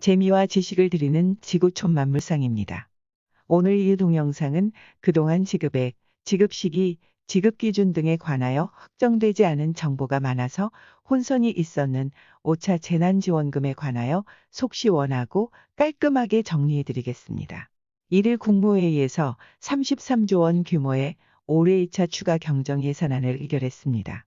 재미와 지식을 드리는 지구촌 만물상입니다. 오늘 이 동영상은 그동안 지급액, 지급 시기, 지급 기준 등에 관하여 확정되지 않은 정보가 많아서 혼선이 있었는 5차 재난지원금에 관하여 속시원하고 깔끔하게 정리해 드리겠습니다. 1일 국무회의에서 33조 원 규모의 올해 2차 추가 경정 예산안을 의결했습니다.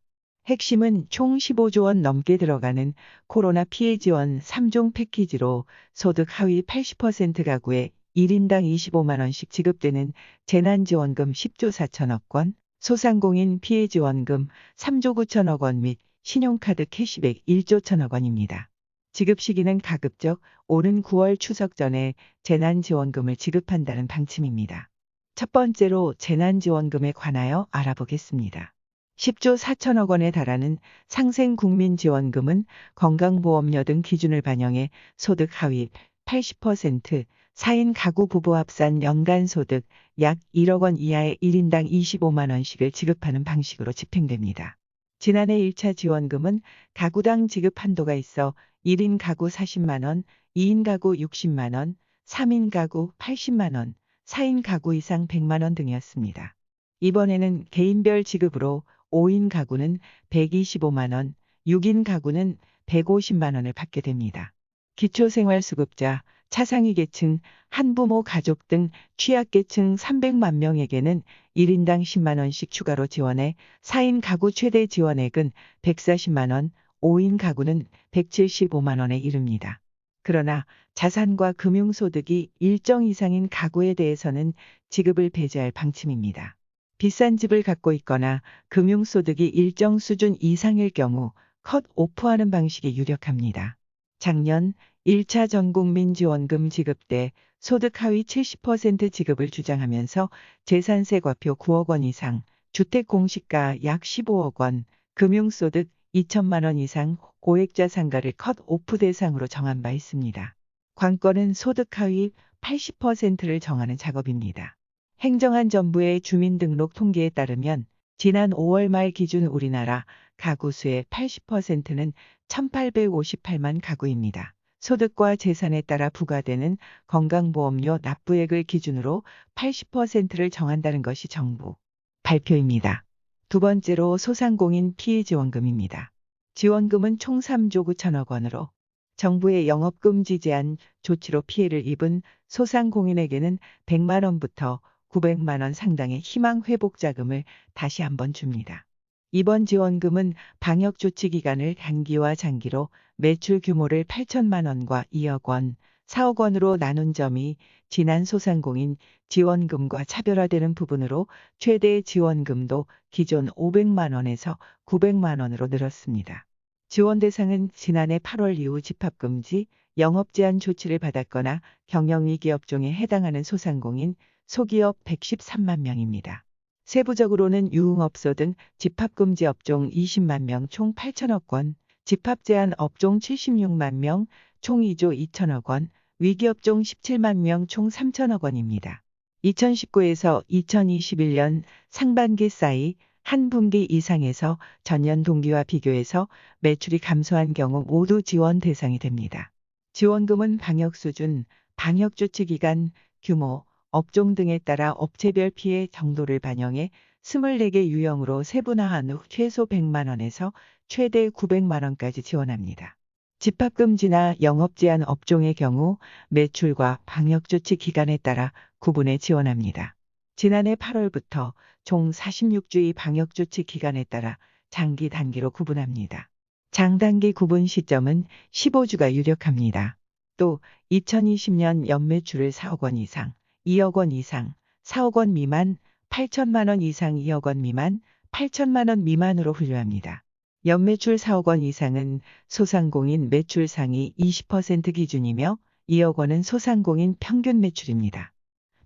핵심은 총 15조 원 넘게 들어가는 코로나 피해 지원 3종 패키지로 소득 하위 80% 가구에 1인당 25만 원씩 지급되는 재난지원금 10조 4천억 원, 소상공인 피해 지원금 3조 9천억 원 및 신용카드 캐시백 1조 1천억 원입니다. 지급 시기는 가급적 오는 9월 추석 전에 재난지원금을 지급한다는 방침입니다. 첫 번째로 재난지원금에 관하여 알아보겠습니다. 10조 4천억 원에 달하는 상생국민지원금은 건강보험료 등 기준을 반영해 소득 하위 80%, 4인 가구 부부 합산 연간소득 약 1억 원 이하의 1인당 25만 원씩을 지급하는 방식으로 집행됩니다. 지난해 1차 지원금은 가구당 지급 한도가 있어 1인 가구 40만 원, 2인 가구 60만 원, 3인 가구 80만 원, 4인 가구 이상 100만 원 등이었습니다. 이번에는 개인별 지급으로 5인 가구는 125만 원, 6인 가구는 150만 원을 받게 됩니다. 기초생활수급자, 차상위 계층, 한부모 가족 등 취약계층 300만 명에게는 1인당 10만 원씩 추가로 지원해 4인 가구 최대 지원액은 140만 원, 5인 가구는 175만 원에 이릅니다. 그러나 자산과 금융소득이 일정 이상인 가구에 대해서는 지급을 배제할 방침입니다. 비싼 집을 갖고 있거나 금융소득이 일정 수준 이상일 경우 컷오프하는 방식이 유력합니다. 작년 1차 전국민 지원금 지급 때 소득 하위 70% 지급을 주장하면서 재산세 과표 9억 원 이상, 주택 공시가 약 15억 원, 금융소득 2천만 원 이상 고액자 상가를 컷오프 대상으로 정한 바 있습니다. 관건은 소득 하위 80%를 정하는 작업입니다. 행정안 전부의 주민등록 통계에 따르면 지난 5월 말 기준 우리나라 가구 수의 80%는 1,858만 가구입니다. 소득과 재산에 따라 부과되는 건강보험료 납부액을 기준으로 80%를 정한다는 것이 정부 발표입니다. 두 번째로 소상공인 피해지원금입니다. 지원금은 총 3조 9천억 원으로 정부의 영업금지 제한 조치로 피해를 입은 소상공인에게는 100만 원부터 900만 원 상당의 희망회복자금을 다시 한번 줍니다. 이번 지원금은 방역조치 기간을 단기와 장기로 매출 규모를 8천만 원과 2억 원, 4억 원으로 나눈 점이 지난 소상공인 지원금과 차별화되는 부분으로 최대 지원금도 기존 500만 원에서 900만 원으로 늘었습니다. 지원 대상은 지난해 8월 이후 집합금지, 영업제한 조치를 받았거나 경영위기 업종에 해당하는 소상공인, 소기업 113만 명입니다. 세부적으로는 유흥업소 등 집합금지 업종 20만 명 총 8천억 원, 집합제한 업종 76만 명 총 2조 2천억 원, 위기업종 17만 명 총 3천억 원입니다. 2019에서 2021년 상반기 사이 한 분기 이상에서 전년 동기와 비교해서 매출이 감소한 경우 모두 지원 대상이 됩니다. 지원금은 방역 수준, 방역조치 기간, 규모, 업종 등에 따라 업체별 피해 정도를 반영해 24개 유형으로 세분화한 후 최소 100만 원에서 최대 900만 원까지 지원합니다. 집합금지나 영업제한 업종의 경우 매출과 방역조치 기간에 따라 구분해 지원합니다. 지난해 8월부터 총 46주의 방역조치 기간에 따라 장기 단기로 구분합니다. 장단기 구분 시점은 15주가 유력합니다. 또 2020년 연매출을 4억 원 이상, 2억 원 이상, 4억 원 미만, 8천만 원 이상 2억 원 미만, 8천만 원 미만으로 분류합니다. 연매출 4억 원 이상은 소상공인 매출 상위 20% 기준이며 2억 원은 소상공인 평균 매출입니다.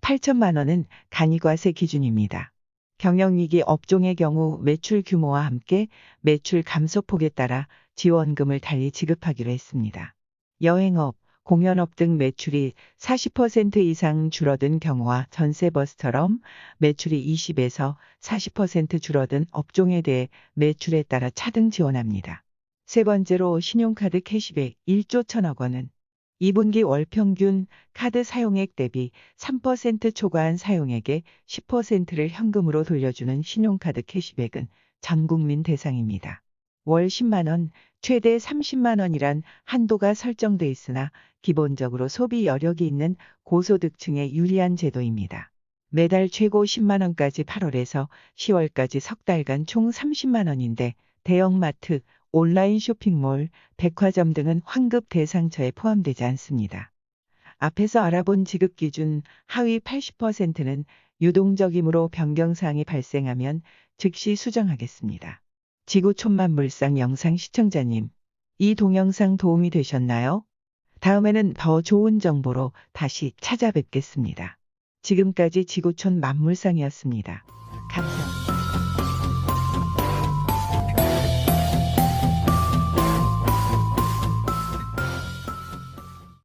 8천만 원은 간이과세 기준입니다. 경영위기 업종의 경우 매출 규모와 함께 매출 감소폭에 따라 지원금을 달리 지급하기로 했습니다. 여행업, 공연업 등 매출이 40% 이상 줄어든 경우와 전세버스처럼 매출이 20에서 40% 줄어든 업종에 대해 매출에 따라 차등 지원합니다. 세 번째로 신용카드 캐시백 1조 1천억 원은 2분기 월 평균 카드 사용액 대비 3% 초과한 사용액에 10%를 현금으로 돌려주는 신용카드 캐시백은 전 국민 대상입니다. 월 10만 원, 최대 30만 원이란 한도가 설정돼 있으나 기본적으로 소비 여력이 있는 고소득층에 유리한 제도입니다. 매달 최고 10만 원까지 8월에서 10월까지 석 달간 총 30만 원인데 대형마트, 온라인 쇼핑몰, 백화점 등은 환급 대상처에 포함되지 않습니다. 앞에서 알아본 지급 기준 하위 80%는 유동적이므로 변경사항이 발생하면 즉시 수정하겠습니다. 지구촌만물상 영상 시청자님, 이 동영상 도움이 되셨나요? 다음에는 더 좋은 정보로 다시 찾아뵙겠습니다. 지금까지 지구촌 만물상이었습니다. 감사합니다.